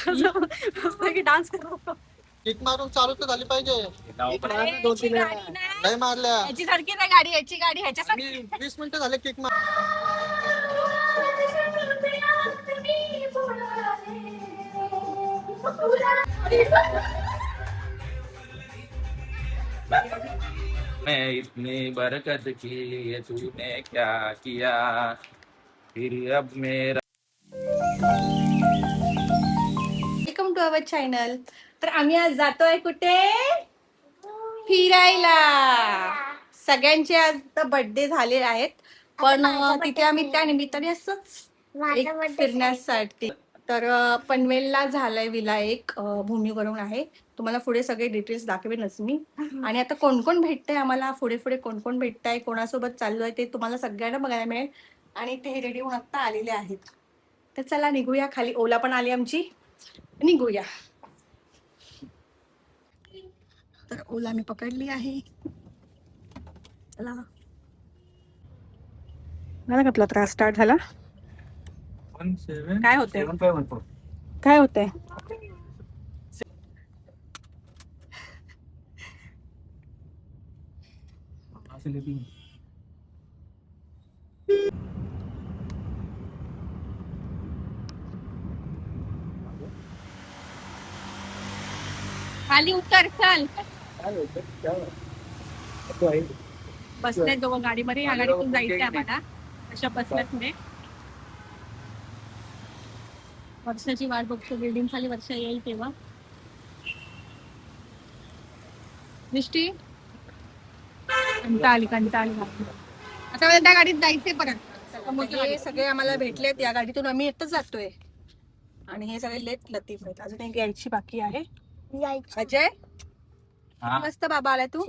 मस्त की डान्स करतो. किक मारून चालू तर झाली पाहिजे. नाही मारल्या याची सारखी नाही गाडी, याची गाडी ह्याच्यासारखी. 20 मिनिटं झाले किक मार. मैं इतनी बरकत की ये तूने क्या किया फिर अब मेरा. Welcome to our channel. तर आम्ही आज जातोय कुठे? फिरायला. सगळ्यांचे आज तर बर्थडे झाले आहेत, पण तिथे आम्ही त्या निमित्ताने असंच एक फिरण्यासाठी. तर पनवेलला झालाय विला एक भूमीवरून आहे. तुम्हाला पुढे सगळे डिटेल्स दाखवेनच मी. आणि आता कोण कोण भेटतंय आम्हाला, पुढे पुढे कोण कोण भेटतंय, कोणासोबत चाललो आहे ते तुम्हाला सगळ्यांना बघायला मिळेल. आणि ते रेडी होऊन आत्ता आलेले आहेत. तर चला निघूया खाली. ओला पण आली आमची, निघूया. तर ओला मी पकडली आहे. चला. मला का तुला त्रास स्टार्ट झाला? काय होतंय? काय होतंय? खाली उतर चल. बसले दोघं गाडीमध्ये. या गाडीतून जायचंय आम्हाला. अशा बसल्या पुढे. वर्षाची वाट बघतो, बिल्डिंग खाली वर्षा येईल तेव्हा. दृष्टी कंटाळी आता मला त्या गाडीत जायचंय परत. हे सगळे आम्हाला भेटलेत, या गाडीतून आम्ही एकटच जातोय. आणि हे सगळे लेट लतीफ आहेत. अजून एक यायची बाकी आहे. अजय मस्त बाबा आलाय तू.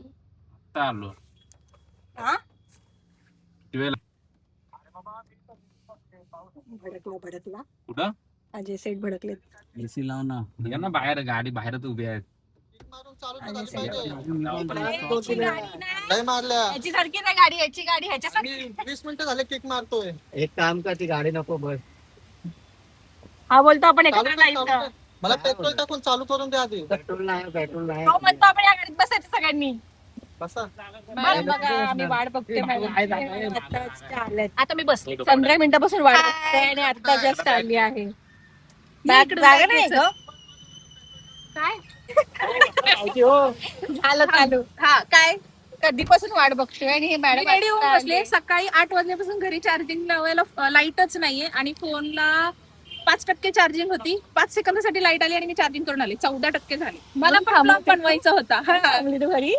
आलो हा भडकला कुठं अजय सेठ भडकलेत. एसी लाव ना. या ना बाहेर, गाडी बाहेरच उभी आहे. किक मारून चालू तर झाली याची पाहिजे. गाडी नाही मारल्या याची सारखी नाही गाडी, याची गाडी ह्याच्यासारखी. 20 मिनिटं झाले किक मारतोय. एक काम कर, ती गाडी नको बस. हा बोलतो आपण चालू एकत्र कर, चालू जायचं. कर. मला पेट्रोल टाकून चालू करून द्या आधी. पेट्रोल नाही. हो म्हणतो आपण या गाडीत बसायचं सगळ्यांनी. बसा. बघा आम्ही वाट बघते. आता मी बसले 15 मिनिटापासून वाट बघते आणि आता जस्ट आली आहे. जागा नाही ग. काय झालं चालू? हा काय कधीपासून वाट बघतोय आणि हे मॅडम रेडी होऊन बसले. सकाळी 8 वाजल्यापासून घरी चार्जिंग लावायला लाईटच नाहीये आणि फोनला 5% चार्जिंग होती. 5 सेकंदासाठी लाईट आली आणि मी चार्जिंग करून आली. 14% झाली. मला पण ब्लॉग बनवायचा होता. घरी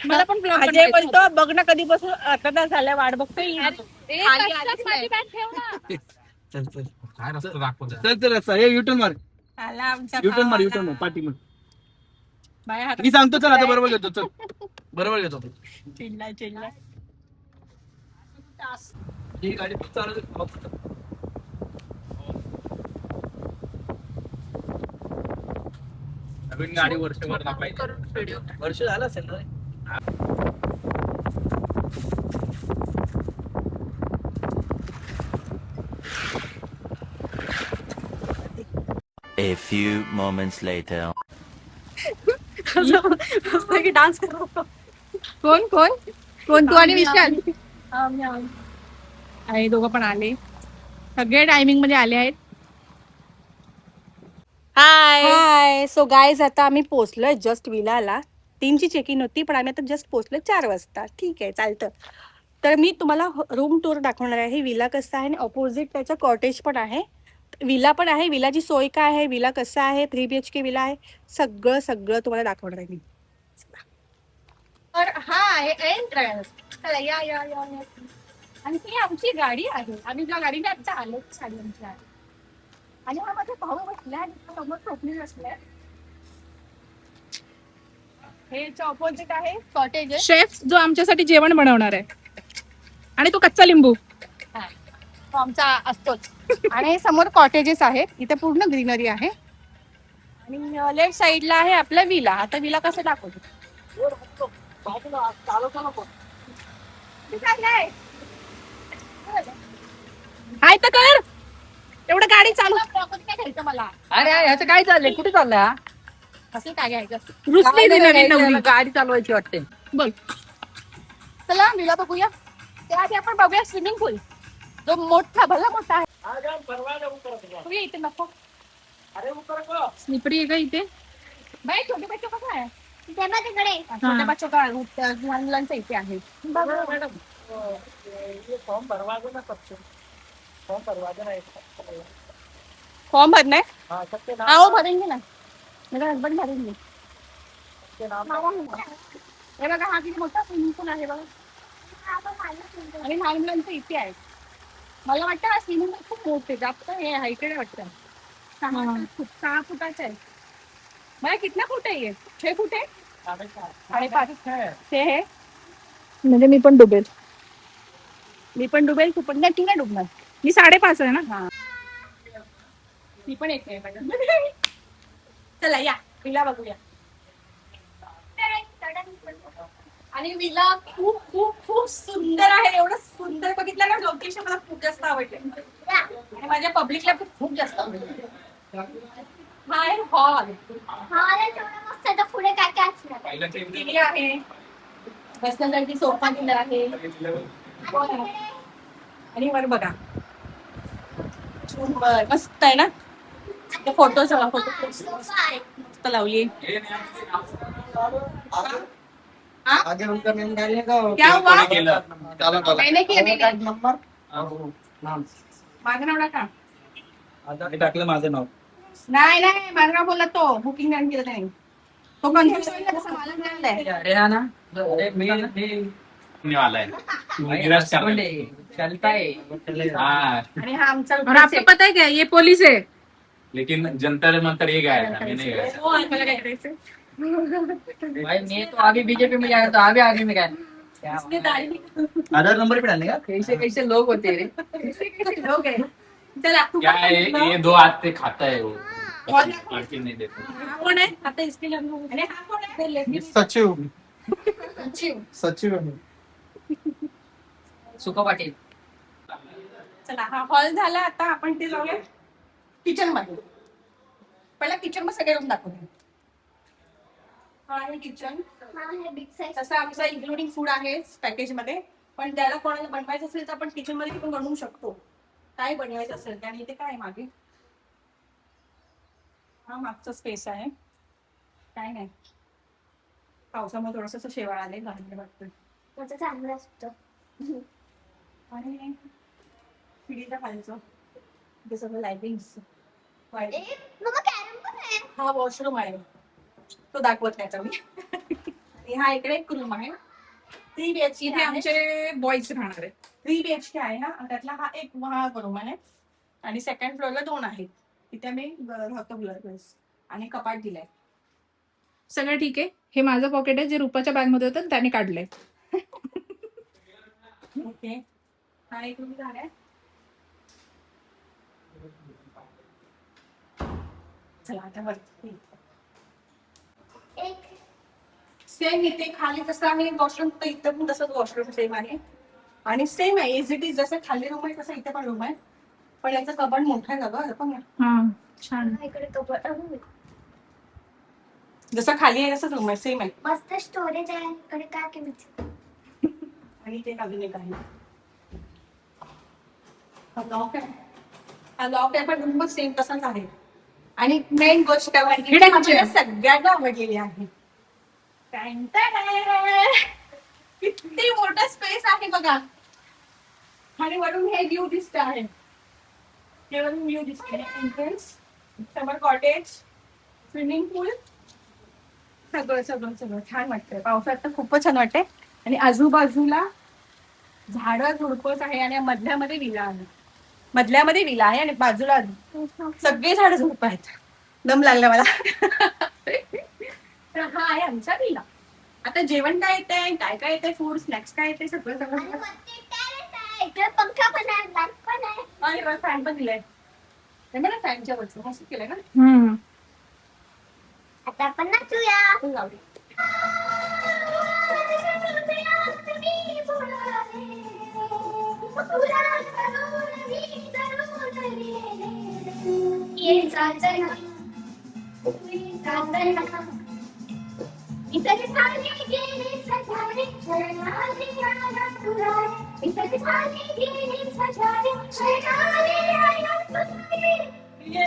मला पण ब्लॉग अजय बोलतो बघ ना कधीपासून आता झाल्या वाट बघतोय. चल चल काय रस्ता दाखवतो. चल चल रस्ता हे युटर्न मार. आला आमचा युटर्न मार, भाव युटर्न मार आला. पाठी मार. बाया हात मी सांगतो चल, आता बरोबर घेतो. चल बरोबर घेतो. चिडला ही गाडी चालू. नवीन गाडी वर्षभर दाखवायची. वर्ष झालं असेल ना. A few moments later. मस्त की डान्स करतो. कोण कोण कोण तू आणि विशाल आणि दोघं पण आले. सगळे टायमिंग मध्ये आले आहेत. हाय सो गाईज, आता आम्ही पोहोचलोय जस्ट विलाला. 3ची चेकिंग होती, पण आम्ही आता जस्ट पोहोचलोय 4 वाजता. ठीक आहे, चालतं. तर मी तुम्हाला रूम टूर दाखवणार आहे. विला कसं आहे आणि ऑपोजिट त्याचं कॉटेज पण आहे. विला पण आहे. विलाची सोय काय आहे, विला कसं आहे, 3 BHK विला आहे, सगळं सगळं तुम्हाला दाखवणार आहे मी. तर हा आहे एंट्रन्स. चला या या या या. आणि ती आमची गाडी आहे. आम्ही ज्या गाडीने आता आलोच गाडी आमची आहे. आणि हा माझा भाऊ बसलाय आणि समोर स्वप्नील बसलाय. हे ऑपोजिट आहे कॉटेज. शेफ जो आमच्यासाठी जेवण बनवणार आहे आणि तो कच्चा लिंबू तो आमचा असतोच. आणि समोर कॉटेजेस आहेत. इथे पूर्ण ग्रीनरी आहे. आणि लेफ्ट साइडला आहे आपला विला. आता विला कसं दाखवतो? हाय तर कर. एवढं गाडी चालू काय घ्यायचं मला अरे ह्याचं काय चाललंय कुठे चाललंय हा? असं काय घ्यायचं रुसली ती नवीन नवरी गाडी चालवायची वाटते. बोल चला विला बघूया त्याआधी आपण बघूया स्विमिंग पूल जो मोठा भला मोठा आहे बघूया इथे नको स्लिपरी आहे का इथे बाई छोटे बच्चों का काय आहे छोट्या बच्चों का लहान मुलांचं इथे आहे फॉर्म भरणार हो भरेंगे ना मेरा हस्बंड भरेंगे हे बघा हा किती मोठा स्विमिंग पूल आहे बघा आणि लहान मुलांचं इथे आहे मला वाटतं हा स्विमिंग पूल खूप मोठे जास्त हे हायटेड वाटतं 6 फुटाचं आहे मला कितना फूट आहे 6 फूट आहे 5.5 ते हे म्हणजे मी पण डुबेल तू पण नाही डुबणार मी 5.5 आहे ना मी पण येते चला या विला बघूया आणि विला खूप खूप खूप सुंदर आहे एवढं सुंदर बघितलं ना लोकेशन मला खूप जास्त आवडले आणि माझ्या पब्लिकला खूप जास्त आवडले हा आहे हॉल पुढे काय काय असणार टीव्ही आहे बसण्यासाठी सोफा दिला आहे आणि वर बघा मस्त आहे ना फोटो मस्त लावली आगे उनका नेम डालिएगा और क्या हुआ चालन वाला मैंने किया देखा नंबर माझं नाव टाका मी टाकलं माझं नाव. नाही माझं नाव बोलला तो बुकिंग नाही केलं त्याने तो कन्फ्युज होईल ना तसं मला मिळालंय अरे हा ना अरे मी वाला है निराश कर रहे हैं। चलता है हाँ आणि हा आमचा और आपको पता है क्या ये पुलिस है लेकिन जंतर मंतर ये गया था मैं नहीं गया था। हो, मला काय करायचं भाई मैं तो आगे बीजेपी में जाएगा तो आगे में क्या इसने दाढी निकाली. आधार नंबर भी डालने का. कैसे कैसे लोग होते हैं रे. कैसे लोग हैं. चला तू क्या है ये 2 हाथ से खाता है वो कौन बाकी नहीं देता हा कोण आहे आता इसके लग्न आणि हा कोण आहे सचिव सचिव. सचिव आहे. सुका पाटील. चला हा हॉल झाला आता आपण ते जाऊया किचन मध्ये पहिला किचन मध्ये सगळे रूम दाखवूया. हा आहे किचन बिग साईज तसं आमचं इन्क्लुडिंग फूड आहे पॅकेज मध्ये पण त्याला कोणाला बनवायचं असेल तर आपण किचन मध्ये पण बनवू शकतो काय बनवायचं असेल आणि इथे काय मागे हा मागचा स्पेस आहे काय नाही पावसामुळे थोडस शेवाळ आले घालणे वाटतं माझं चांगलं असतं आणि पिढीच्या खालचं ते सगळं लायटिंग मग कॅरम पण आहे हा वॉशरूम आहे तो दाखवत नाही आता मी आणि हा इकडे एक रूम आहे 3 BHK इथे आमचे बॉईज राहणार आहेत 3 BHK आहे हा आणि त्यातला हा एक रूम आहे आणि सेकंड फ्लोअरला 2 आहेत तिथे मी राहतो प्लस आणि कपाट दिलाय सगळं ठीक आहे. हे माझं पॉकेट आहे जे रुपाच्या बॅग मध्ये होतं त्याने काढलंय. ओके हा एक रूम झालाय चला आता वरती एक सेम इथे खाली कसं आहे वॉशरूम तर इथं पण तसंच वॉशरूम सेम आहे आणि सेम आहे एज इट इज जसं खाली रूम आहे तसं इथे पण रूम आहे पण याचं कबड मोठं आहे गं पण हा छान. इकडे कबड जसं खाली आहे तसंच रूम आहे सेम आहे मस्त स्टोरेज आहे इकडे काय केलं आणि ते अजून एक आहे हा लॉक आहे पण रूम सेम तसाच आहे आणि मेन गोष्ट काय वाटली Hidden आपल्याला gem. सगळ्यांना आवडलेली आहे किती मोठा स्पेस आहे बघा आणि वरून हे व्ह्यू दिसत आहे हे वरून व्ह्यू दिसते एंट्रन्स समर कॉटेज स्विमिंग पूल सगळं सगळं सगळं छान वाटतंय पावसात तर खूपच छान वाटतंय आणि आजूबाजूला झाडं झुडपच आहे आणि मधल्यामध्ये विला आहे आणि बाजूला सगळे झाडं झुडप आहेत दम लागला मला तर हा आहे आमचा विला आता जेवण काय येतंय काय येतंय फूड स्नॅक्स काय येते सगळं आणि सगळं वरती टेरेस आहे इकडे पंखा पण आहे लाईट पण आहे आणि फॅन पण दिलाय मला फॅनच्या वरचं मस्त केलंय ना हम्म. आता आपण नाचूया फुल लावली ये साजना ये साजना इसके सामने गेले सजाने शरणाले आया तुरारे इसके सामने गेले सजाने शरणाले आया तुरारे ये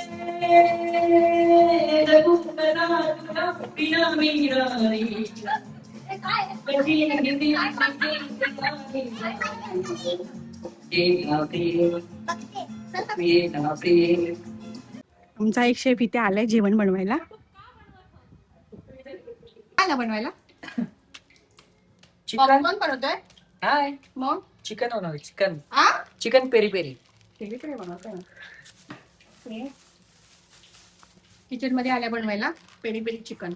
रघुनाथ पिया मीरा रे कभी नहीं आमचा एक शेफ इथे आलाय जेवण बनवायला. आला बनवायला चिकन पॉपकॉर्न बनवतोय हाय मग चिकन होणार चिकन आ चिकन पेरी पेरी काय बनवतोय किचन मध्ये आल्या बनवायला पेरी पेरी चिकन.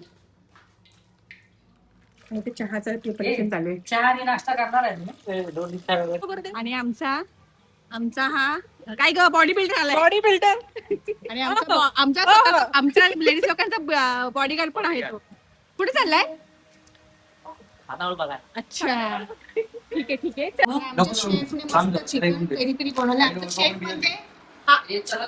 आणि ते चहाचं प्रिपरेशन चालू आहे. चहा आणि नाश्ता करणार आहे तुम्ही 2 दिवसावर आणि आमचा हा काय ग बॉडी बिल्डर आलाय. Body builder. आणि आमच्या लेडीज लोकांचा बॉडीगार्ड पण आहे तो. कुठे चाललाय. हातावर बघा अच्छा ठीक आहे आमच्या शेफने मस्त चिकन पेरी पेरी बनवलं. आमचा शेफ म्हणजे हे चला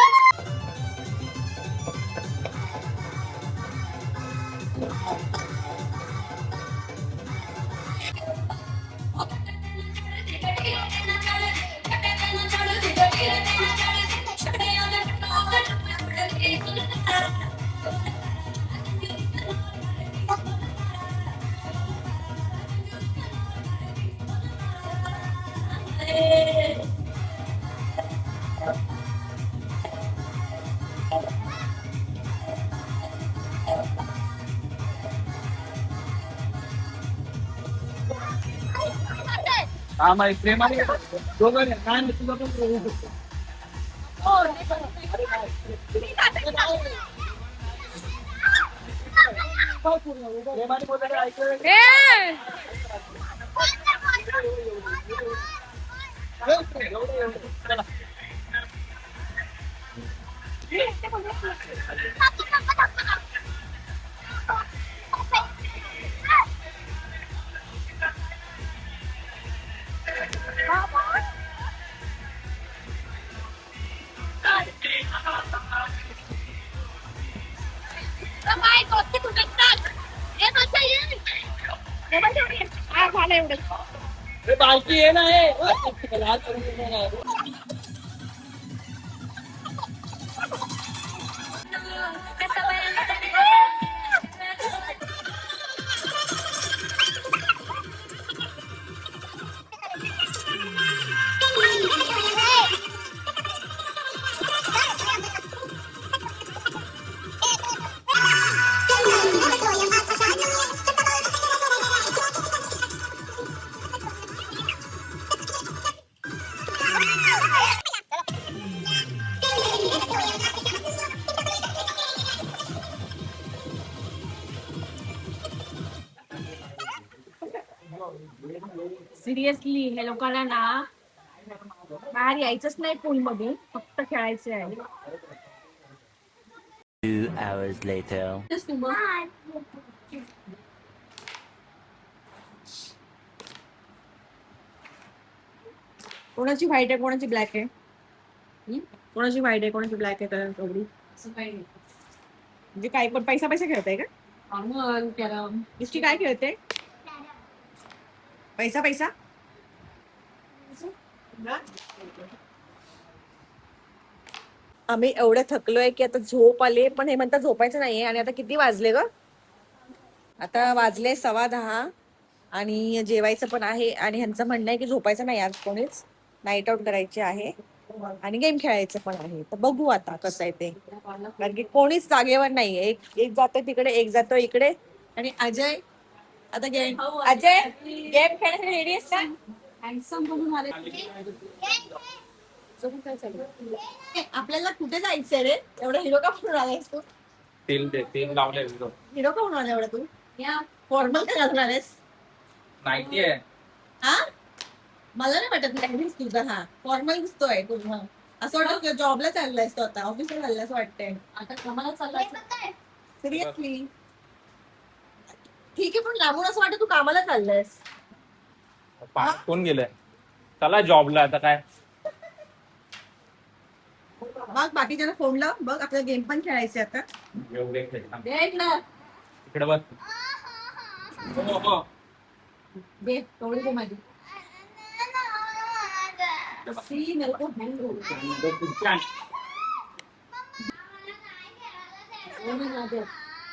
You हा माहिती प्रेमाने दोघं नाही, काय नाही, तुझं पण प्रेम आहे. प्रेमाने बोलायला ऐकलं. चला. अरे बालकी आहे ना हे. लाल करून देणार आहे. सिरियसली हे लोकांना ना बाहेर यायचंच नाही पूल मध्ये, फक्त खेळायचं आहे. 2 hours later. कोणाची व्हाईट आहे कोणाची ब्लॅक आहे? कोणाची व्हाईट आहे कोणाची ब्लॅक आहे? तर एवढी म्हणजे काय पण पैसा पैसा खेळताय का? इष्टी काय खेळते? पैसा पैसा आम्ही एवढं थकलोय की आता झोप आले, पण हे म्हणतात झोपायचं नाहीये. आणि आता किती वाजले ग? आता वाजले 10:15 आणि जेवायचं पण आहे. आणि ह्यांचं म्हणणं आहे की झोपायचं नाही, आज कोणीच नाईट आउट करायचे आहे आणि गेम खेळायचं पण आहे. तर बघू आता कसं आहे ते, कारण की कोणीच जागेवर नाहीये. एक जातोय तिकडे, एक जातोय इकडे. आणि अजय आता गेम, अजय गेम खेळायला रेडी आहेस का? हँडसम बनून आले. आपल्याला कुठे जायचंय रे? एवढा हिरो का म्हणून आलायस तू? तेल लावलंय हिरो का म्हणून आला एवढा तू? फॉर्मल का घालून आलेस? माहिती आहे. हा, मला नाही वाटत काय तुझा. हा फॉर्मल दिसतोय पूर्ण. असं वाटतं जॉबला चाललायस तो, आता ऑफिसला चाललाय असं वाटतंय. आता कामाला चाललाय सिरियसली? ठीक आहे, पण लांबून असं वाटतं तू कामाला चाललायस. कोण गेलंय? चला जॉबला आता काय. बघ बाकीच्या फोन लाव, बघ आपल्याला गेम पण खेळायचे आता. एवढे खेळता. देख ना, इकडे बस. हो. दे तेवढी दे माझी.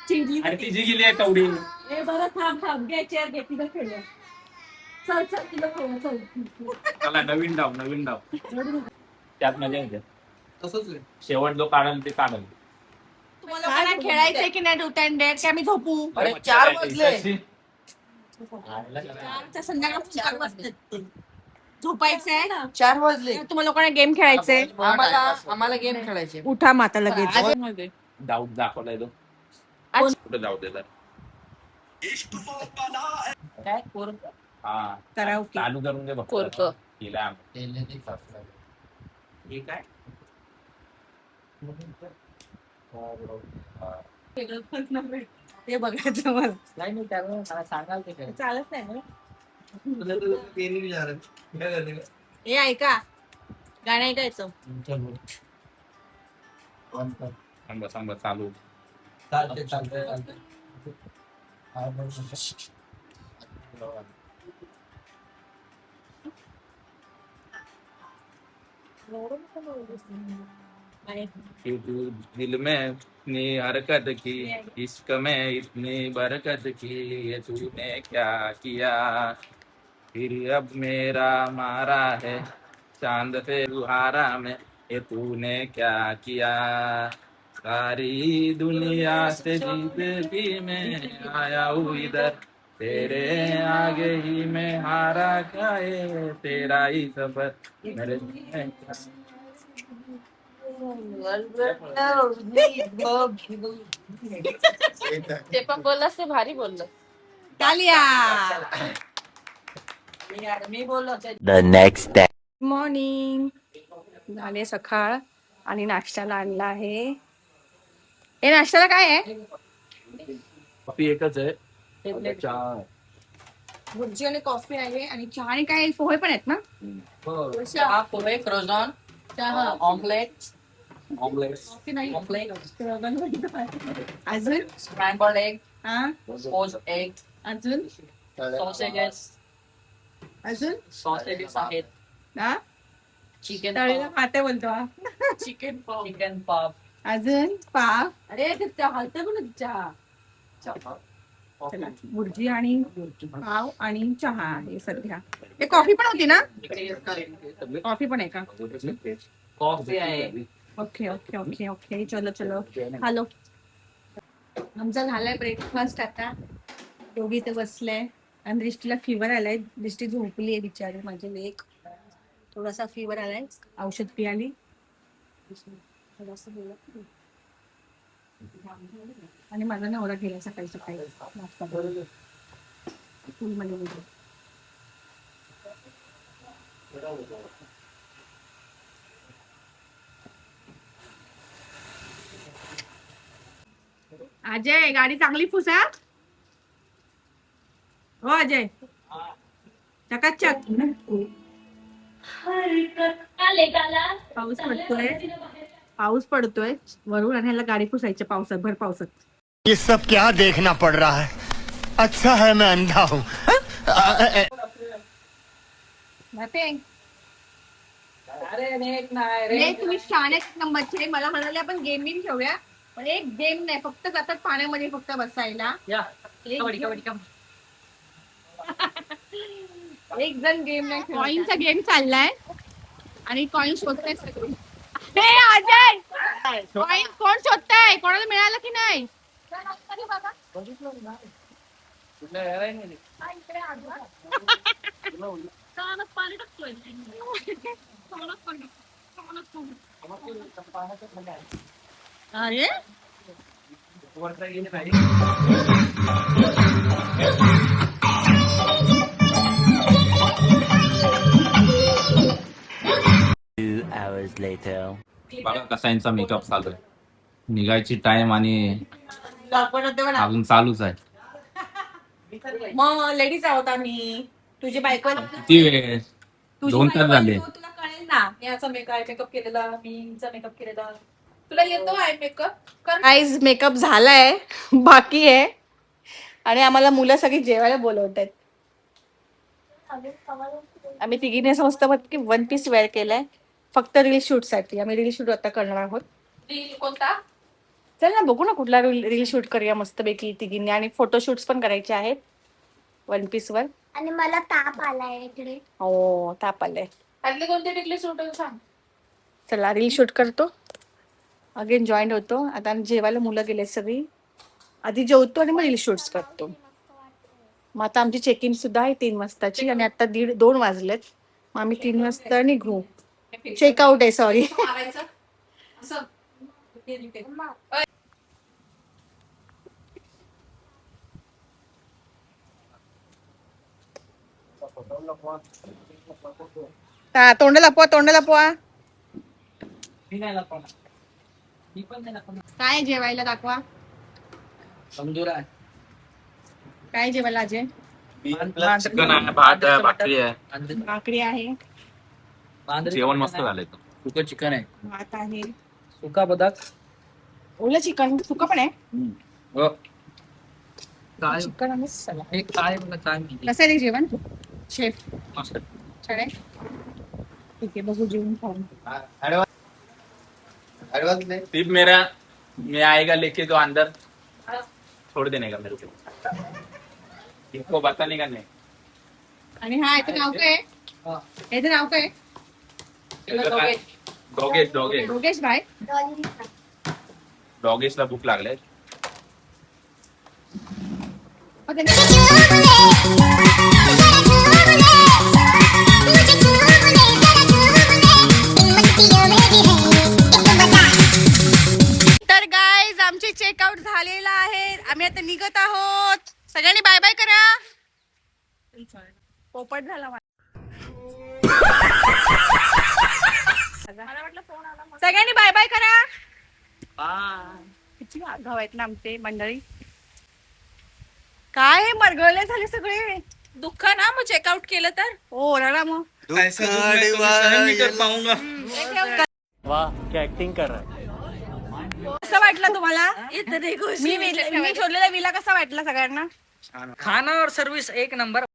चिंटली आणि ती जी गेली आहे तेवढी. ए बरं थांब घे चेअर घे, तिला खेळूया. चल तिला खेळूया चल. चला नवीन डाव. त्यात मजा येते. तसंच आहे. शेवट जो काढल ते काढल. तुम्हाला खेळायचंय की नाही ट्रूथ अँड डेअर? की आम्ही झोपू? अरे 4 वाजले. संध्याकाळी 4 वाजले. झोपायचंय? 4 वाजले. तुम्हाला लोकांना गेम खेळायचंय? आम्हाला गेम खेळायचे. उठा माता लगेच. डाऊट दाखवलाय तो. कुठे जाऊ दे तर. काय कोर हा कराओके. चालू करून दे बघ. कोरकं. केला हे काय? ते बघायचं मला. नाही मी त्यावेळेस मला सांगाल ते काय. चालत नाही ना. पेन भी जा रहा है. क्या करने का? हे ऐका, गाणं ऐकायचं. सांग चालू. चालते चालते चालते. कि तू दिल में इतनी हरकत की, इश्क में इतनी बरकत की, ये तूने क्या किया, फिर अब मेरा मारा है चांद पे सुहारा में, ये तूने क्या किया, सारी दुनिया से जीत भी मैं आया हूँ इधर, तेरे आगे ही मैं हारा, क्या है तेरा ही सफर मेरे ते पण बोललास ते भारी बोललं. तालिया. मी बोललो The next day. मॉर्निंग. झाले सकाळ आणि नाश्त्याला आणला आहे. हे नाश्त्याला काय आहे? कॉफी एकच आहे, चहा भुर्जी आणि कॉफी आहे आणि चहा आणि काय पोहे पण आहेत ना? चहा, पोहे, क्रोझॉन, चहा, ऑमलेट, कॉफी नाही. ऑमलेट, अजून स्क्रॅम्बल्ड एग, हा पोच एग, अजून सॉसेजेस आहेत, हा चिकन तळलेला खाते बोलतो हा. चिकन पॉप, अजून पाव. अरे हलते पण चहा. चला, भुर्जी आणि पाव आणि चहा आहे सध्या. हे कॉफी पण होती ना? कॉफी पण आहे का? कॉफी आहे. Okay okay okay okay. चलो चलो हॅलो. आमचा झालाय ब्रेकफास्ट आता. दोघी ते बसले आणि दृष्टीला फिवर आलाय. दृष्टी झोपली आहे बिचारी माझी लेक. थोडासा फिवर आलाय, औषध पियाली. आणि माझा नवरा गेला सकाळी सकाळी नाश्ता करून. स्कूलमध्ये गेला. अजय गाडी चांगली पुसा. हो अजय चकाचक. पाऊस पडतोय वरून आणि ह्याला गाडी पुसायची पावसात, भर पावसात. ये सब क्या देखना पड़ रहा है? अच्छा है मैं अंधा हूँ. तुम्ही छान एक नंबरचे. मला म्हणाले आपण गेमिंग ठेवूया, पण एक गेम नाही, फक्त जातात पाण्यामध्ये फक्त बसायला. एक जण गेम नाही. कॉईनचा गेम चाललाय आणि कॉईन शोधताय सगळे. अजय कॉईन कोण शोधताय? कोणाला मिळालं की नाही? अरे 2 hours later. बघा कसा यांचा मेकअप चालू आहे. निघायची टाइम आणि अजून चालूच आहे. मग लेडीज आहोत आम्ही. तुझी बायको किती वेळ? 2 तास झाले. तुला कळेल ना. याचा मेकअप केलेला, मीचा मेकअप केलेला. तुला येतो आहे मेकअप? गाईज मेकअप झालाय, बाकी आहे आणि आम्हाला मुलं सगळी जेवायला बोलवत आहेत. आम्ही तिघीने असं मस्त की 1 पीस वेअर केलाय फक्त रील शूट साठी. आम्ही रील शूट आता करणार आहोत. रील कोणता? चल ना बघू ना कुठला रील शूट करूया मस्तपैकी तिघींनी. आणि फोटोशूट्स पण करायचे आहेत 1 पीस वर. आणि मला ताप आलाय इकडे. हो ताप आलाय. त्यातले कोणते टिकले सूट सांग. चला रील शूट करतो, अगेन जॉईन होतो. आता जेवायला मुलं गेले सगळी. आधी जेवतो आणि मग रील शूट्स करतो. मग आता आमची चेकिंग सुद्धा आहे 3 वाजताची आणि आता 2 वाजलेत. मग आम्ही 3 वाजता निघू. चेकआउट आहे सॉरी. मारायचं असं. तोंड लपवा, तोंड लपवा. काय जेवायला दाखवा. तंदूर आहे. काय जेवायला अजय? चिकन आहे, भात आहे, भाकरी आहे. भाकरी आहे, जेवण मस्त झालंय. सुकं चिकन आहे, भात आहे, सुका बदाक, ओलं चिकन सुका पण आहे हो. चिकन आणि सलाड. एक काय बघा काय माहिती. कसं आहे रे जेवण शेफ मस्त. छान आहे ठीक आहे बघू जेवण खाऊन ऍडव्हान्स नाही टिप मेरा मैं आएगा लेके तो अंदर छोड़ देने का मेरे को इनको बताने का नहीं. आणि हा याचं नाव काय आहे? याचं नाव काय आहे? डॉगेश डॉगेश योगेश भाई डॉगेशला भूक लागले. तर गाईज आमचे चेकआउट झालेला आहे. आम्ही आता निघत आहोत. सगळ्यांनी बाय बाय करा. पोपट झाला मला. सगळ्यांनी बाय बाय करा. किती आगाव आहेत ना आमचे मंडळी. काय हे मरगळले झाले सगळे. दुःख ना मग चेकआउट केलं तर हो रडा मग. ऐसा दुख मैं कभी सहन नहीं कर पाऊंगा. वाह क्या एक्टिंग कर रहा है. कसं वाटलं तुम्हाला मी शोधलेला विला कसा वाटला सगळ्यांना? खाना और सर्विस एक नंबर.